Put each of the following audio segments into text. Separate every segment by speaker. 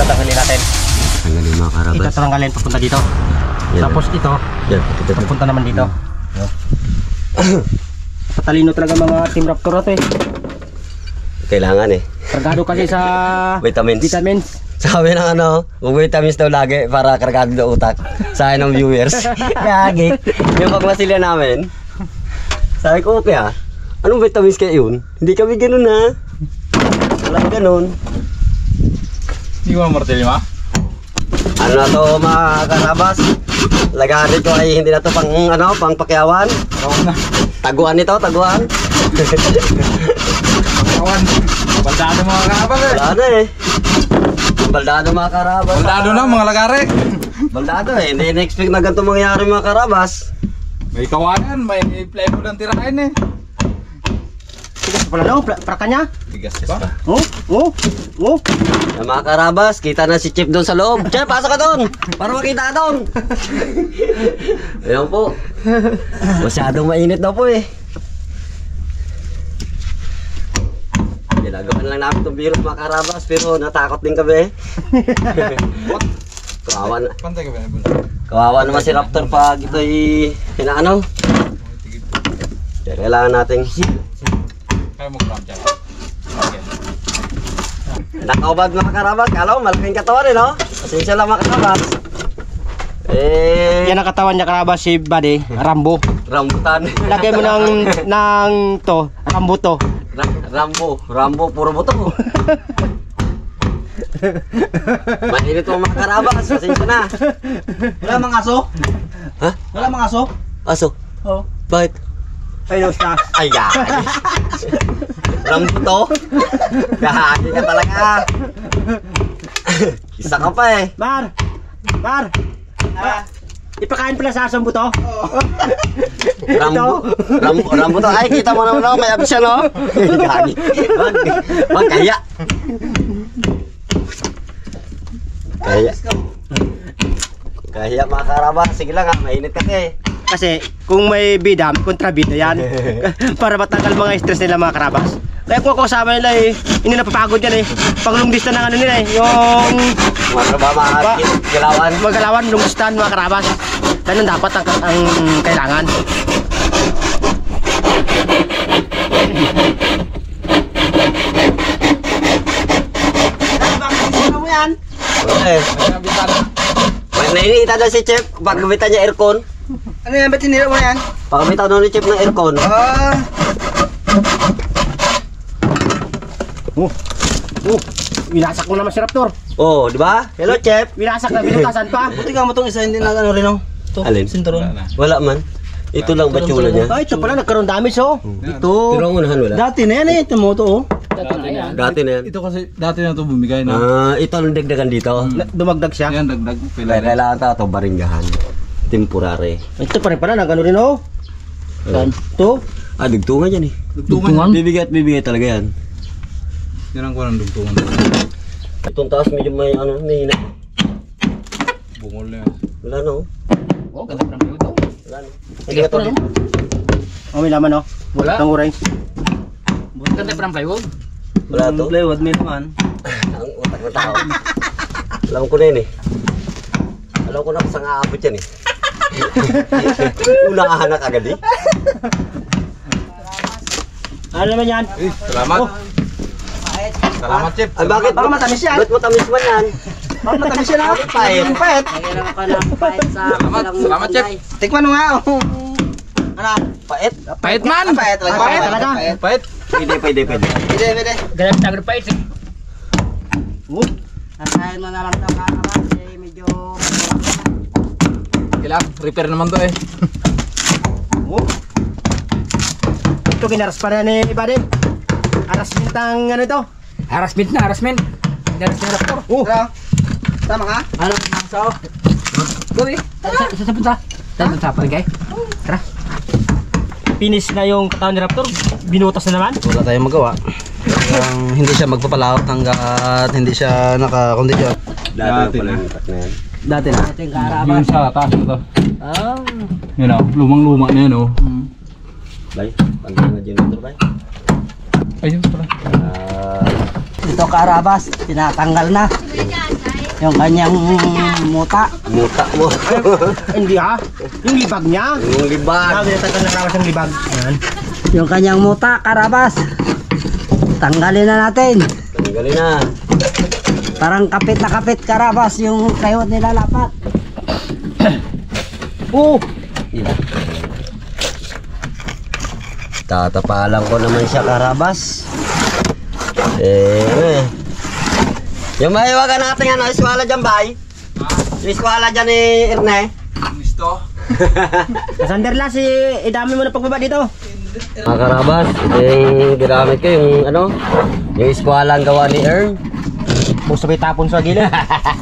Speaker 1: tatanggalin natin.
Speaker 2: Tanggalin mga karabas.
Speaker 1: Ito tatanggalin papunta dito.
Speaker 2: Yan.
Speaker 1: Tapos ito,
Speaker 2: Yan,
Speaker 1: papunta naman dito. Patalino talaga mga Team Raptor nato eh.
Speaker 2: Kailangan eh.
Speaker 1: Kargado kasi sa vitamins.
Speaker 2: Sabi ng ano, vitamins daw lagi para kargado daw utak. Sa akin ng viewers. Gagi. Yung pagmasilya namin, sabi ko, okay ah, anong vitamins kayo yun? Hindi kami ganun ha. Walang ganun.
Speaker 3: Hindi ko martilyo ma?
Speaker 2: Ano na to mga karabas? Lagarin ko ay hindi na to pang ano, pang pakyawan. Taguan nito, taguan.
Speaker 3: Pakawan. Baldado mga karabas eh.
Speaker 2: Wala na eh. Baldado mga karabas.
Speaker 3: Baldado na mga lagare.
Speaker 2: Baldado eh. Hindi na-expect na ganito mangyari mga karabas.
Speaker 3: May kawanan, may plywood ang tirahin eh.
Speaker 1: Tigas pala daw, praka niya.
Speaker 3: Tigas pa.
Speaker 1: Oh.
Speaker 2: Yung mga karabas, kita na si Chip doon sa loob. Chip, pasok ka doon! Para makita ka doon! Ayan po. Masyadong mainit daw po eh. Ginagawa lang namin itong virus mga karabas, pero natakot din kami.
Speaker 3: Pantay ka ba?
Speaker 2: Kawawa naman si Raptor pag ito'y hinaano. Kaya kailangan nating
Speaker 3: Kaya mo kram dyan. Okay.
Speaker 2: nakaubad mga karabas. Kala mo malaking katawan eh no? Pasensya lang mga karabas.
Speaker 1: Yan ang katawan niya karabas si Buddy, Rambo.
Speaker 2: Rambutan.
Speaker 1: Lagay mo ng to, Rambo to.
Speaker 2: Rambo, puro buto. Mainit mo mga karabas, pasensya na.
Speaker 1: Wala mga aso?
Speaker 2: Ha?
Speaker 1: Wala mga aso?
Speaker 2: Aso?
Speaker 1: Oo.
Speaker 2: Bakit?
Speaker 1: Ay, no, stars.
Speaker 2: Ay, gagi. Rambo to? Gagi ka talaga. Isa ka pa eh.
Speaker 1: Mar! Ipakain pala sa asong buto?
Speaker 2: Rambo to. Ay, kita mo naman no? May abis siya no? Gagi. Wag kaya. Kaya mga karabas, sige lang ha, mainit kasi.
Speaker 1: Kasi kung may bida, kontrabida yan. Para matanggal mga stress nila mga karabas. Kaya kung ako kasama nila eh, hindi na papagod yan eh. Pang long distance ng ano nila eh, yung magalawan, long distance mga karabas. Ganun dapat ang kailangan. Ano mo yan?
Speaker 2: Eh, may nainita na si Chef, pagkabitan niya aircon.
Speaker 1: Ano yan? Ba't sinira mo yan?
Speaker 2: Pagkabitan na ni Chef ng aircon.
Speaker 1: Winasak mo naman si Raptor.
Speaker 2: Oh, di ba? Hello Chef.
Speaker 1: Winasak na, binutasan pa. Buti nga mo itong isa, hindi na ano rin oh.
Speaker 2: Alin?
Speaker 1: Sinturon.
Speaker 2: Wala man. Ito lang batsula niya.
Speaker 1: Ay, ito pala, nagkaroon damage oh. Ito.
Speaker 2: Pero ang unahan wala.
Speaker 1: Dati na yan eh, ito mo ito oh.
Speaker 2: Dati na yan.
Speaker 3: Ito kasi dati na ito bumigay na.
Speaker 2: Ito ang dagdagan dito.
Speaker 1: Dumagdag siya.
Speaker 3: Yan dagdag
Speaker 2: Kaya kailangan ito baringgahan. Temporary.
Speaker 1: Ito pa rin pala, nagano rin oh. Ito.
Speaker 2: Dugtungan yan eh.
Speaker 3: Dugtungan?
Speaker 2: Bibigay talaga yan.
Speaker 3: Yan ang kuha ng dugtungan.
Speaker 2: Itong taas medyo may ano, may hina.
Speaker 3: Bungol na yan.
Speaker 2: Wala no.
Speaker 1: Oh, ganda pa ng ito.
Speaker 2: Wala no. Hindi ka to.
Speaker 1: Oh, may laman oh.
Speaker 3: Wala.
Speaker 1: Ang orange.
Speaker 3: Ganda pa ng plywood.
Speaker 2: Wala to.
Speaker 1: Plywood may naman.
Speaker 2: Ang utak ng tao. Alam ko na yun eh. Alam ko na kung saan aabot yan eh. Unahanak agad eh.
Speaker 1: Ano naman yan?
Speaker 3: Salamat. Salamat Chef.
Speaker 2: Ay bakit?
Speaker 1: Baka matamis yan.
Speaker 2: Bakit matamis man yan?
Speaker 1: Baka matamis yan ah.
Speaker 2: Pahit.
Speaker 1: Pahit.
Speaker 3: Salamat Chef.
Speaker 1: Tikman mo nga oh. Ano?
Speaker 2: Pahit?
Speaker 3: Pahit man.
Speaker 1: Pahit talaga. Pahit talaga.
Speaker 3: Pahit.
Speaker 2: Pwede.
Speaker 1: Pwede.
Speaker 3: Ganyan tagod pahit.
Speaker 1: Nasahin mo na lang ito karabas eh, medyo...
Speaker 3: Kailangan repair naman to eh.
Speaker 1: Ito ginaras pa na ni Buddy. Harassment ang ano ito?
Speaker 3: Harassment na, harassment. Harassment na Raptor.
Speaker 1: Tama ka?
Speaker 3: Ano? So? Gobi. Sa punta. Sa paligay. Tara.
Speaker 1: Finish na yung katawan ni Raptor. Binutas na naman.
Speaker 4: Wala tayong magawa. Hindi siya magpapalawak hanggat hindi siya nakakondisyon.
Speaker 2: Dati pala yung utak na yan.
Speaker 4: Dati na.
Speaker 1: Ito yung karabas.
Speaker 3: Yun sa taas na to.
Speaker 1: Ah.
Speaker 3: Yun o, lumang-luma na yun o.
Speaker 2: Bay, pagkain na generator bay.
Speaker 3: Ayun pala.
Speaker 1: Ito karabas, tinatanggal na.
Speaker 3: Yung kanyang muta.
Speaker 2: Muta mo.
Speaker 1: Hindi ha. Yung libag niya.
Speaker 2: Yung libag.
Speaker 1: Binatanggal ng karabas yung libag. Ayan.
Speaker 3: Yung kanyang muta, karabas. Tanggalin na natin.
Speaker 2: Tanggalin na.
Speaker 3: Parang kapit na kapit karabas yung kayot nila lapat.
Speaker 2: Tatapalan ko naman siya karabas. Yung maiwagan natin ano, iswala dyan bay. Yung iswala dyan ni Erne.
Speaker 4: Gusto?
Speaker 1: Kasanderla si idami mo na pagbaba dito.
Speaker 2: Mga karabas, ito yung ginamit ko yung ano, yung iskwala ang gawa ni Ern.
Speaker 1: Kung sabay tapon sa gilid.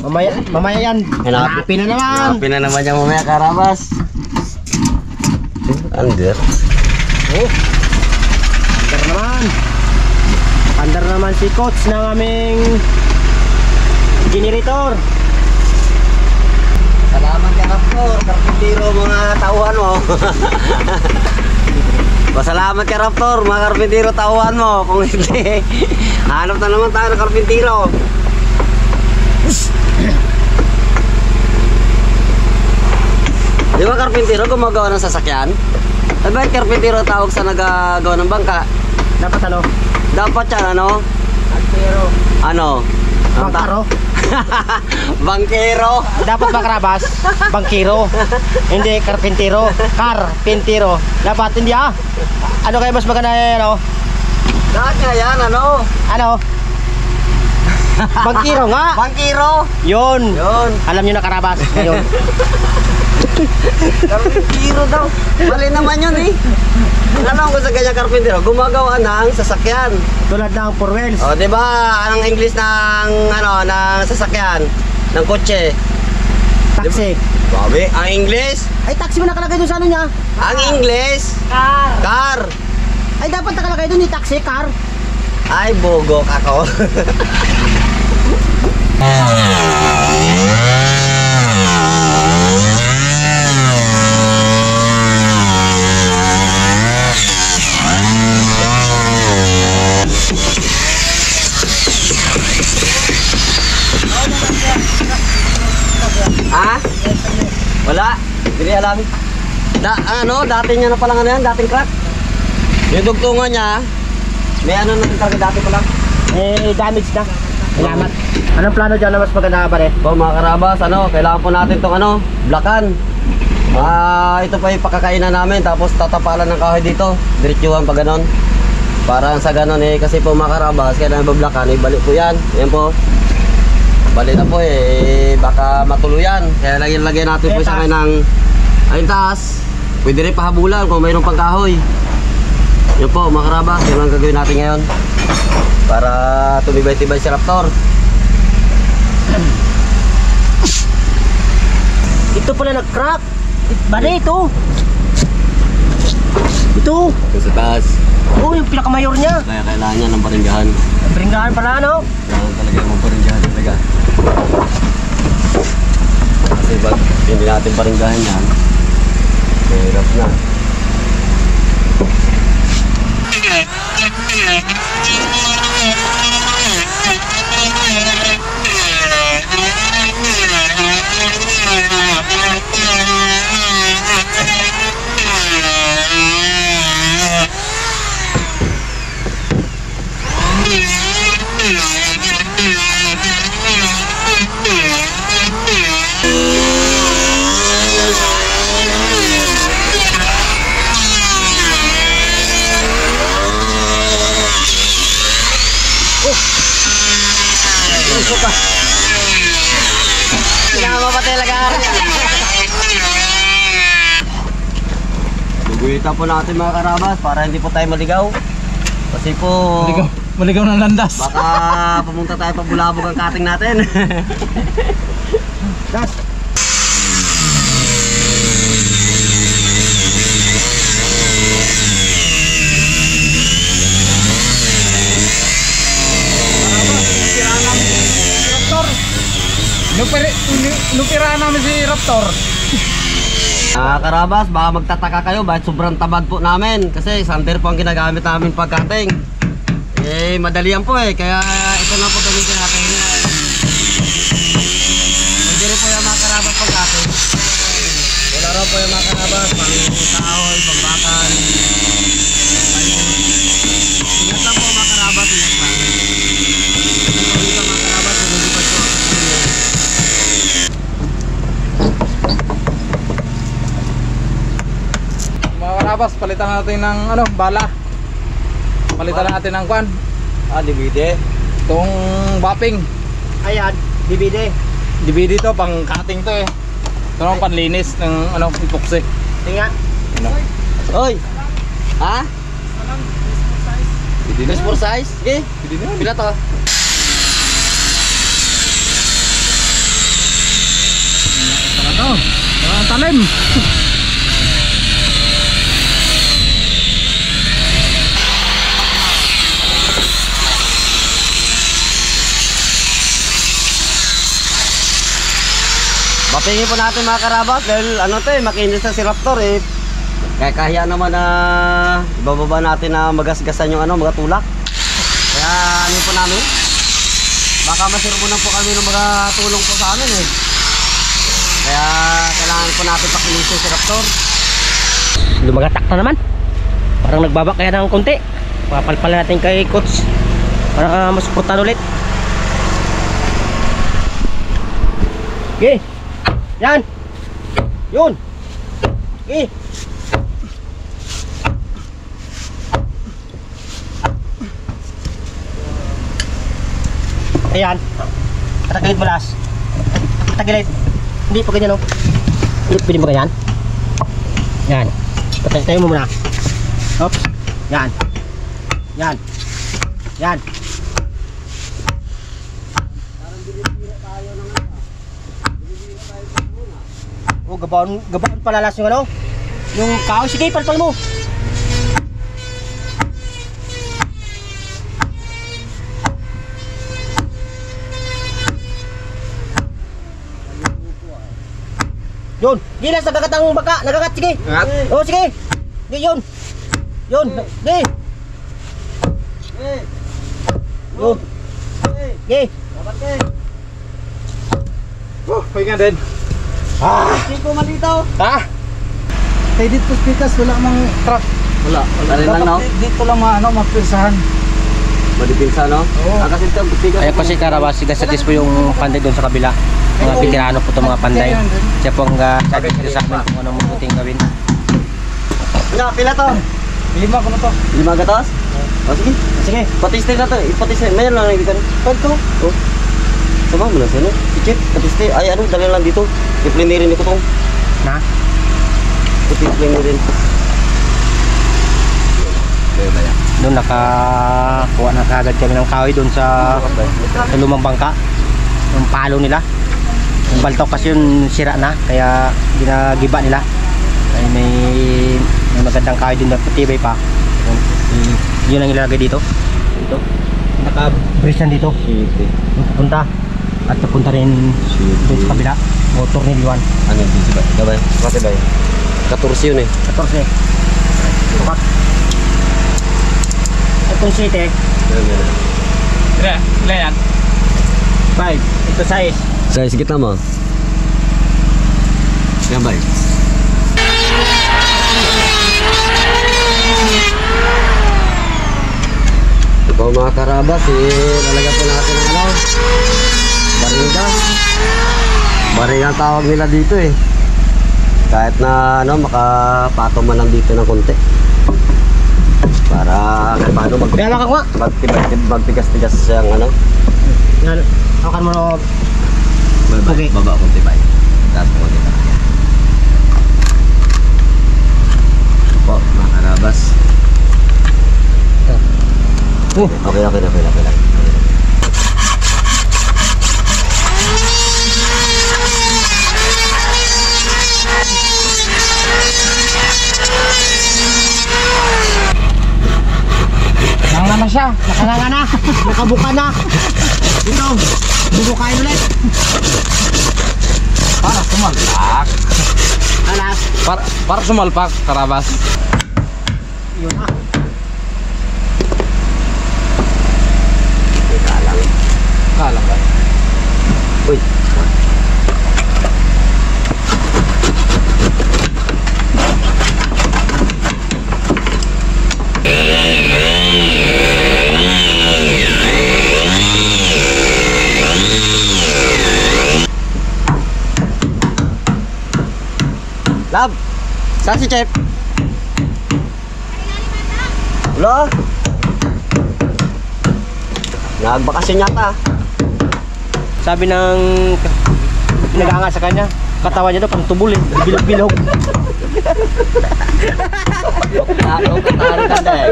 Speaker 1: Mamaya yan. Happy na naman.
Speaker 2: Happy na naman yan mamaya karabas. Under.
Speaker 1: Oh. Under naman. Under naman si coach ng aming generator.
Speaker 2: Salamat ka Raptor, karpintero mga tauhan mo. Pasalamat ka Raptor, mga karpintero tauhan mo. Kung hindi, hanap na naman tayo ng karpintero. Di ba karpintero gumagawa ng sasakyan? Di ba karpintero tawag sa nagagawa ng bangka?
Speaker 1: Dapat ano?
Speaker 2: Dapat yan ano?
Speaker 1: Pero
Speaker 2: Ano? Ang ta-
Speaker 1: bangkaro.
Speaker 2: Bangkero.
Speaker 1: Dapat ba karabas? Bangkiro. Hindi karpintero. Karpintero. Dapat hindi ah. Ano kayo mas maganda ano?
Speaker 2: Dapat nga yan ano?
Speaker 1: Ano? Bangkiro nga.
Speaker 2: Bangkero.
Speaker 1: Yun.
Speaker 2: Yun.
Speaker 1: Alam niyo na karabas ngayon.
Speaker 2: Karpintero daw. Mali naman yun eh. Alam ko sa ganyan karpintero, gumagawa ng sasakyan.
Speaker 1: Tulad ng four wheels.
Speaker 2: O, di ba? Ang English ng ano, ng sasakyan, ng kotse.
Speaker 1: Taxi.
Speaker 2: Babi, ang English?
Speaker 1: Ay, taxi mo nakalagay doon sa ano niya?
Speaker 2: Ang English?
Speaker 1: Car.
Speaker 2: Car.
Speaker 1: Ay, dapat nakalagay doon ni taxi, car.
Speaker 2: Ay, bugok ako. Ha? Wala? Hindi alam. Dati niya na palang ano yan, dating crack. Yung dugtungan niya, may ano na talaga dati palang.
Speaker 1: Damage na. Salamat. Anong plano dyan na mas maganda pare?
Speaker 2: So mga karabas, kailangan po natin itong blakan. Ito pa yung pakakainan namin, tapos tatapalan ng kahoy dito. Diretsuhan pa ganon. Para sa ganon kasi po mga karabas, kailangan bablakan, ibalik po yan. Yan po. Balik na po baka matuluyan. Kaya lagyan natin po sa akin ng ayun taas. Pwede rin pahabulan kung mayroong pang kahoy. Yan po mga karabas, yun ang gagawin natin ngayon. Para tumibay-tibay si Raptor.
Speaker 1: Ito pala nag-crack. Bale ito. Ito.
Speaker 2: Ito sa taas.
Speaker 1: Oh, yung pinakamayor niya.
Speaker 2: Kaya kailangan niya ng paringgahan.
Speaker 1: Bringgahan pala ano?
Speaker 2: Kailangan talaga yung paringgahan talaga. Kasi pag hindi natin paringgahan yan, mahirap na. Pinamapatay lagaran yan. Guguhitan po natin mga karabas para hindi po tayo maligaw. Kasi po
Speaker 4: Maligaw ng landas.
Speaker 2: baka pumunta tayo pa bulabog ang cutting natin.
Speaker 1: Das.
Speaker 4: Nupira namin si Raptor.
Speaker 2: Karabas, baka magtataka kayo bakit sobrang tabad po namin. Kasi sander po ang ginagamit namin pag cutting. Madali yan po kaya ito na po gamitin natin.
Speaker 4: Pwede rin po yung mga karabas pag-atin. Wala raw po yung mga karabas, pang kahoy, pang bakal. Ingat lang po mga karabas, ingat lang. Ingat lang mga karabas, hindi pa ito. Mga karabas, palitan natin ng bala. Palitan natin ng kwan.
Speaker 2: DVD.
Speaker 4: Itong bapping.
Speaker 1: Ayan, DVD.
Speaker 4: DVD to, pang cutting to eh. Ito naman panlinis ng epoxy.
Speaker 1: Tingnan.
Speaker 2: Oy! Ha? This for size? Sige. Pila to?
Speaker 4: Ito. Ang talim.
Speaker 2: Mapingin po natin mga karabas dahil makinis na si Raptor eh. Kaya kahiya naman na ibababa natin na magasgasan yung mga tulak. Kaya po namin. Baka masirbunan po kami ng mga tulong po sa amin eh. Kaya kailangan po natin pakinisin si Raptor.
Speaker 1: Lumagatak na naman. Parang nagbaba kaya ng konti. Papalpal natin kay coach para masuportan ulit. Okay. Yan. Yun. Okay. Ayan. Katagilid mo las. Katagilid. Hindi pa ganyan, no? Hindi pwede mo ganyan. Yan. Patay mo muna. Oops. Yan. Yan. Yan. Oh, gabaon palalas yung yung kahoy. Sige, palpal mo. Yun, gilas nagagat ang baka, nagagat, sige.
Speaker 4: Nagagat?
Speaker 1: Oh, sige. Sige, yun. Yun, sige. Yun. Sige.
Speaker 4: Pahinga din.
Speaker 2: Siko man dito.
Speaker 4: Ha?
Speaker 5: Kaya dito pikas wala mang truck.
Speaker 2: Wala lang no?
Speaker 5: Dito lang mapirsahan.
Speaker 2: Madipinsa no?
Speaker 5: Oo.
Speaker 2: Kasi ito tigas.
Speaker 1: Ayan po si Karabas, sigasatis po yung panday doon sa kabila. Mga veterano po itong mga panday. Siya po ang sabi dito sa amin kung anong mabuting gawin.
Speaker 2: Pila to?
Speaker 5: 5 ko na to.
Speaker 2: 5 gatos? O sige.
Speaker 1: Sige.
Speaker 2: Patiste na to. Ipatiste. Mayroon lang dito.
Speaker 5: Pagko.
Speaker 2: Oh. Sama mo na sino? Ikit. Patiste. Ay dali lang dito. Iplinirin ko to.
Speaker 1: Na?
Speaker 2: Iplinirin.
Speaker 1: Doon nakakuha na kagad kami ng kahoy doon sa lumang bangka. Yung palo nila. Yung baltok kasi yun sira na. Kaya ginagiba nila. Ay may magandang kahoy doon na patibay pa. Yun ang ilalagay dito. Dito. Naka-brace yan dito. Punta. At napunta rin doon sa kabila. Motor ni Liwan.
Speaker 2: Ano yung busy ba? Gabay? Pati ba yun? 14 yun eh.
Speaker 1: 14. Tukat. Itong city.
Speaker 4: Ilan yan?
Speaker 1: 5. Ito 6.
Speaker 2: Size kita mo. Gabay. Ito mga karabas lalagyan po natin ng baringa. Baringa ang tawag nila dito eh. Kahit na makapatong man lang dito ng konti. Para kahit paano
Speaker 1: Kaya ka nga.
Speaker 2: magtigas-tigas siyang
Speaker 1: Yan. Hawakan mo na. Okay.
Speaker 2: Baba konti ba? Taas mo konti ba? Po, mga karabas. Okay lang.
Speaker 5: Nanganga na siya.
Speaker 1: Nakanganga na. Nakabuka na. Ito. Bubukain ulit.
Speaker 4: Para sumalpak.
Speaker 1: Alas.
Speaker 4: Para sumalpak, karabas.
Speaker 1: Yun ah.
Speaker 2: Kalang.
Speaker 4: Kalang ba?
Speaker 2: Uy. Lab, saan si Chef? Wala. Nagbakasyon yata.
Speaker 1: Sabi ng pinag-anga sa kanya, katawan niya daw pang tubol eh, bilog-bilog.
Speaker 2: Katari ka dahil.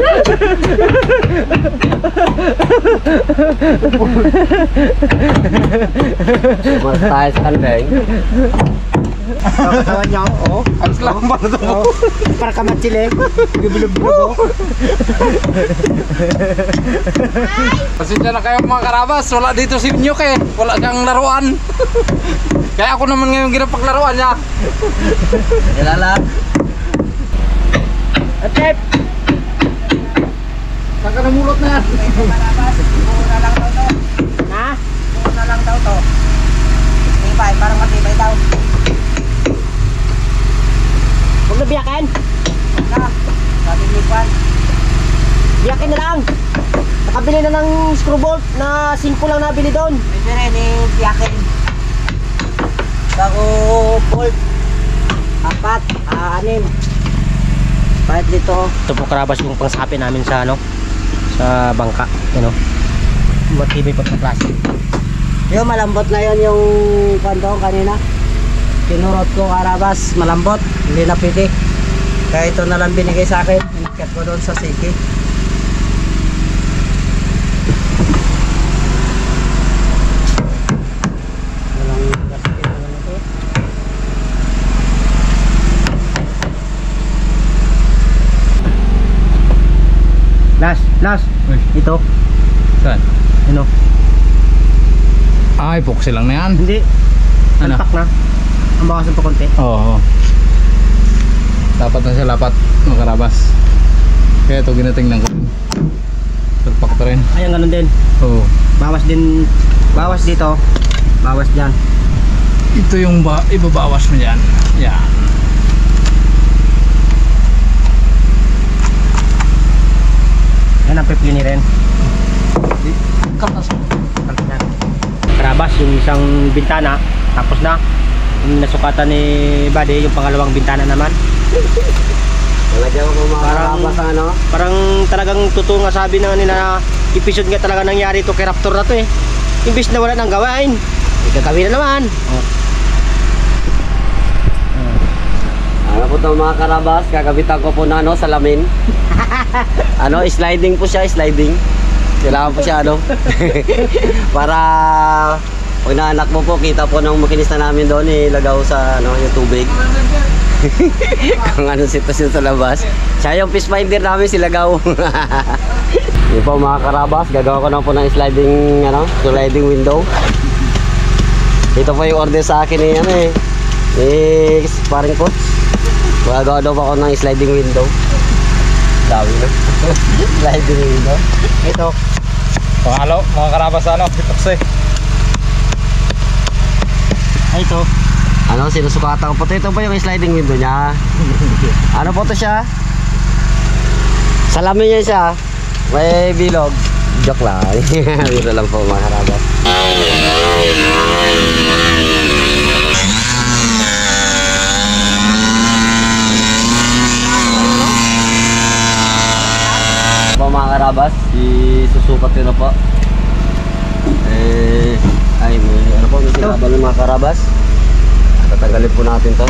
Speaker 2: Sumas tayo sa kandeng.
Speaker 1: Katawan niya, oh.
Speaker 5: Alas lang ba na ito?
Speaker 1: Oh, para kamatsili, bilog-bilog oh.
Speaker 5: Pasensya na kayo mga karabas, wala dito si Nyok eh. Wala siyang laruan. Kaya ako naman ngayon ginapaglaruan niya.
Speaker 2: Kilala.
Speaker 1: At Chef,
Speaker 5: Saan ka namulot na yan?
Speaker 1: ha?
Speaker 6: Muna lang daw to. Matibay, parang matibay daw.
Speaker 1: Huwag na biyakin.
Speaker 6: Na, sabi ni Juan.
Speaker 1: Biyakin na lang. Nakabili na ng screw bolt na 5 lang nabili doon.
Speaker 6: Pwede rin tiyakin. Bago bolt. 4, 6. Kahit dito.
Speaker 1: Ito po karabas yung pangsapi namin sa ano, sa bangka, you know. Matibay pa sa klase.
Speaker 6: Yung malambot na yun yung kwento kanina. Kinurot ko karabas, malambot. Hindi na pwede. Kaya ito na lang binigay sa akin. Inakit ko doon sa Siki. Walang gasket na lang ito.
Speaker 1: Nas, ito,
Speaker 5: Saan?
Speaker 1: ano,
Speaker 5: Ay, epoxy lang na yan.
Speaker 1: hindi,
Speaker 5: Ano?
Speaker 1: talpak na. Ang bawasan pa konti.
Speaker 5: Oo. Dapat na siya lapat mga karabas. Kaya ito ginatingnan ko. Talpak to rin.
Speaker 1: Ayan, ganun din.
Speaker 5: Oo.
Speaker 1: Bawas din, bawas dito, bawas dyan.
Speaker 5: Ito yung ibabawas mo dyan. Yan.
Speaker 1: Yan ang pipili rin. Karabas, yung isang bintana, tapos na. Yung nasukatan ni Buddy, yung pangalawang bintana naman.
Speaker 2: Nalagyan ko mga
Speaker 1: Parang-
Speaker 2: karabas ano.
Speaker 1: Parang talagang totoo nga sabi na nila na episode nga talaga nangyari ito kay Raptor na to eh. Imbis na wala nang gawain, gagawin na naman.
Speaker 2: Ano po ito mga karabas, kakabitan ko po na ano, salamin. Ano, sliding po siya, sliding. Kailangan po siya ano. Para pag naanak mo po, kita po ng makinista namin doon, ilagaw sa ano, yung tubig. Kung ano sitwasyon sa labas. Siya yung fish finder namin, silagaw. Yun po mga karabas, gagawa ko na po ng sliding, ano, sliding window. Ito po yung order sa akin ni ano eh. Ni sparring coach. Gagawa daw ako ng sliding window. Dami na. Sliding window.
Speaker 1: Ito,
Speaker 5: Pangalo, mga karabas ano, epoxy.
Speaker 1: ito.
Speaker 2: Ano, sinusukatan ko po. Ito ba yung sliding window niya? Ano po to siya? Salamin niya siya. May bilog. Joke lang. Biro lang po mga karabas. Po mga karabas, isusukat ko na po. Ay may ano po, may sinabang ng mga karabas. Tatanggalin po natin to.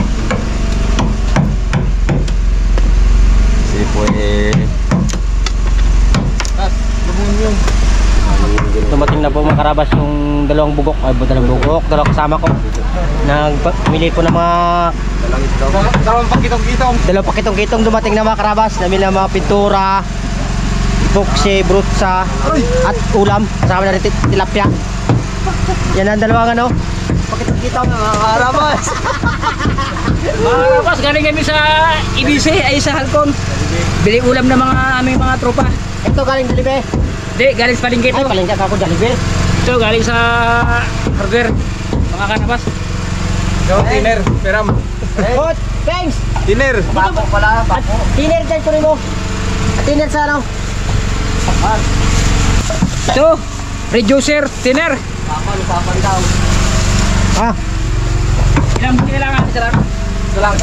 Speaker 2: Kasi po
Speaker 1: Dumating na po mga karabas yung dalawang bugok, dalawang kasama ko. Nagmili po ng mga
Speaker 5: Dalawang pagkitong-kitong.
Speaker 1: dalawang pakitong-kitong dumating na mga karabas. Namili ng mga pintura, epoxy, brutsa, at ulam. Kasama na rin tilapia. Yan ang dalawang ano, pakitong-kitong mga karabas.
Speaker 3: Mga karabas, galing kami sa IBC ay sa Halcon. Bili ulam ng mga aming mga tropa.
Speaker 1: Ito galing Jollibee.
Speaker 3: Di, galing sa palengke
Speaker 1: Ay,
Speaker 3: ito.
Speaker 1: palengke ako Jollibee.
Speaker 3: Ito, galing sa Harger. Mga karabas.
Speaker 5: Ikaw, tiner. Peram.
Speaker 1: Good, thanks.
Speaker 5: Tiner.
Speaker 6: Bako pala,
Speaker 1: At
Speaker 6: bako.
Speaker 1: tiner dyan ko rin mo. At tiner sa ano?
Speaker 3: Ito, reducer, thinner.
Speaker 6: Usapan daw.
Speaker 1: Ah,
Speaker 3: Ilang kailangan, sir?
Speaker 5: Ito lang.